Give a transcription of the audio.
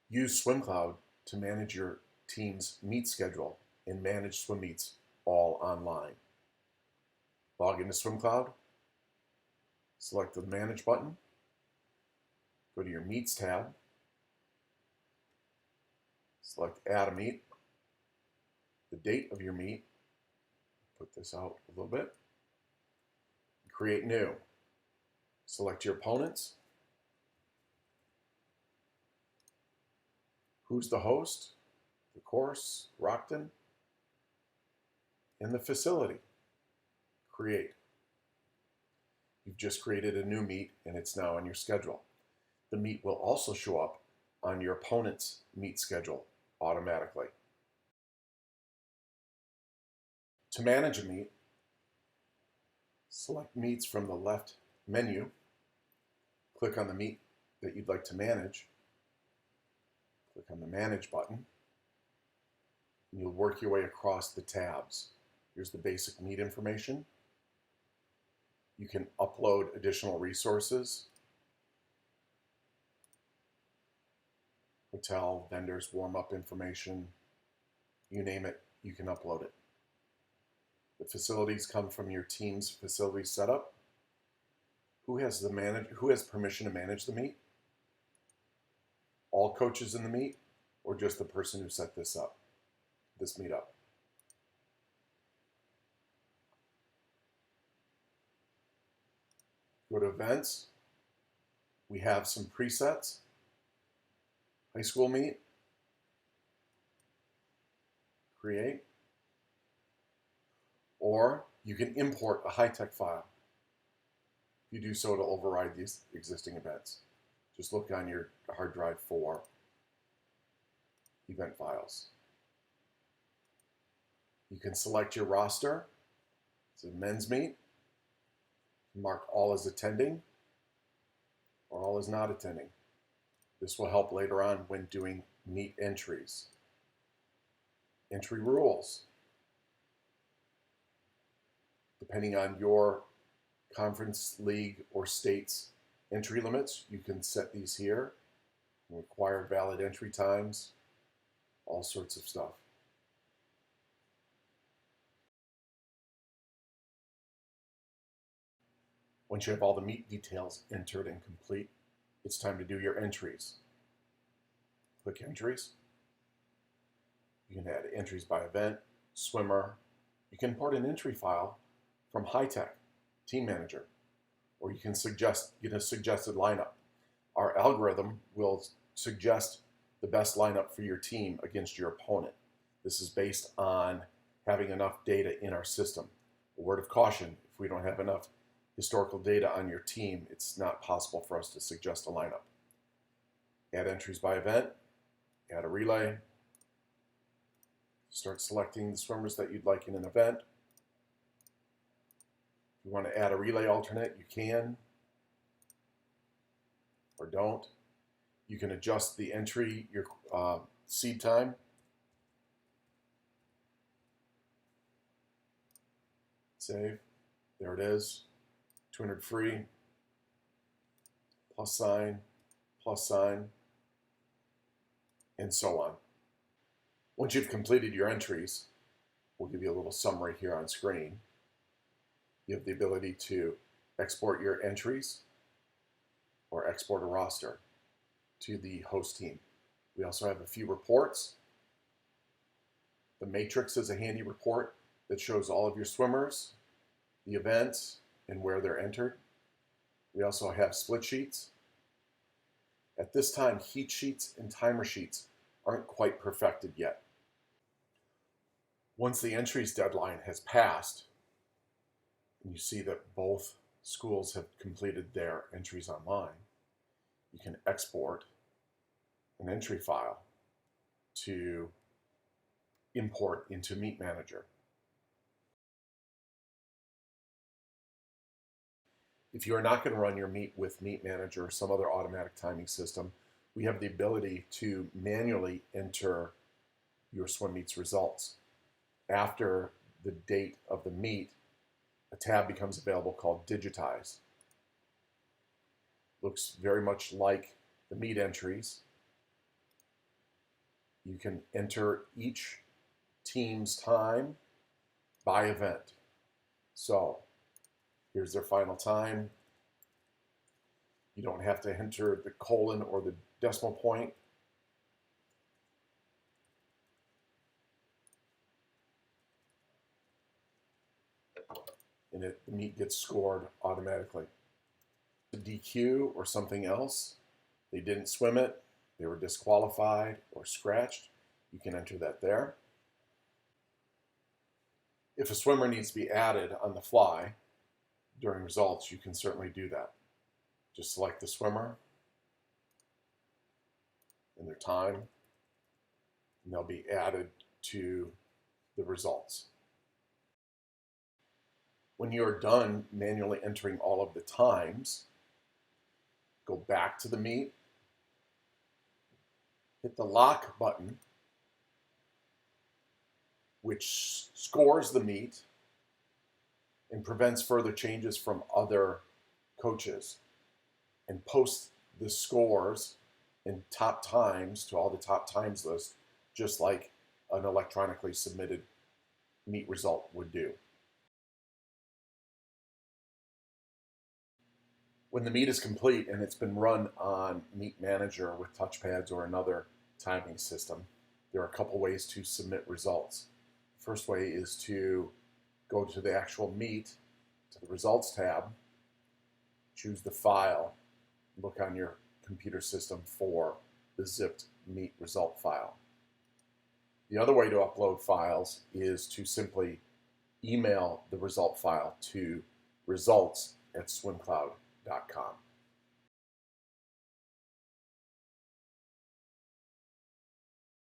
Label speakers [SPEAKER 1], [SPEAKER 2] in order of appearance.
[SPEAKER 1] Use SwimCloud to manage your team's meet schedule and manage swim meets all online. Log into SwimCloud, select the Manage button, go to your Meets tab, select Add a Meet, the date of your meet, put this out a little bit, create new. Select your opponents, who's the host, the course, Rockton, and the facility. Create. You've just created a new meet and it's now on your schedule. The meet will also show up on your opponent's meet schedule automatically. To manage a meet, select meets from the left menu, click on the meet that you'd like to manage, click on the Manage button, and you'll work your way across the tabs. Here's the basic meet information. You can upload additional resources, hotel, vendors, warm-up information, you name it, you can upload it. The facilities come from your team's facility setup. Who has permission to manage the meet? All coaches in the meet, or just the person who set this meetup? Go to events. We have some presets. High school meet. Create. Or you can import a high-tech file. If you do so, it'll override these existing events. Just look on your hard drive for event files. You can select your roster. It's a men's meet. Mark all as attending or all as not attending. This will help later on when doing meet entries. Entry rules. Depending on your conference, league, or state's entry limits, you can set these here. Required valid entry times, all sorts of stuff. Once you have all the meet details entered and complete, it's time to do your entries. Click Entries. You can add entries by event, swimmer. You can import an entry file from High-Tech, Team Manager, or you can get a suggested lineup. Our algorithm will suggest the best lineup for your team against your opponent. This is based on having enough data in our system. A word of caution, if we don't have enough historical data on your team, it's not possible for us to suggest a lineup. Add entries by event, add a relay, start selecting the swimmers that you'd like in an event. If you want to add a relay alternate, you can, or don't. You can adjust the entry, your seed time. Save, there it is. 200 free, plus sign, and so on. Once you've completed your entries, we'll give you a little summary here on screen. You have the ability to export your entries or export a roster to the host team. We also have a few reports. The matrix is a handy report that shows all of your swimmers, the events, and where they're entered. We also have split sheets. At this time, heat sheets and timer sheets aren't quite perfected yet. Once the entries deadline has passed, and you see that both schools have completed their entries online, you can export an entry file to import into Meet Manager. If you are not going to run your meet with Meet Manager or some other automatic timing system, we have the ability to manually enter your swim meets results. After the date of the meet, a tab becomes available called Digitize. Looks very much like the meet entries. You can enter each team's time by event. So here's their final time. You don't have to enter the colon or the decimal point. And the meet gets scored automatically. The DQ or something else, they didn't swim it, they were disqualified or scratched, you can enter that there. If a swimmer needs to be added on the fly during results, you can certainly do that. Just select the swimmer and their time, and they'll be added to the results. When you're done manually entering all of the times, go back to the meet, hit the lock button, which scores the meet and prevents further changes from other coaches, and post the scores and top times to all the top times list, just like an electronically submitted meet result would do. When the meet is complete and it's been run on Meet Manager with touchpads or another timing system, there are a couple ways to submit results. The first way is to go to the actual meet, to the results tab, choose the file, look on your computer system for the zipped meet result file. The other way to upload files is to simply email the result file to results@swimcloud.com.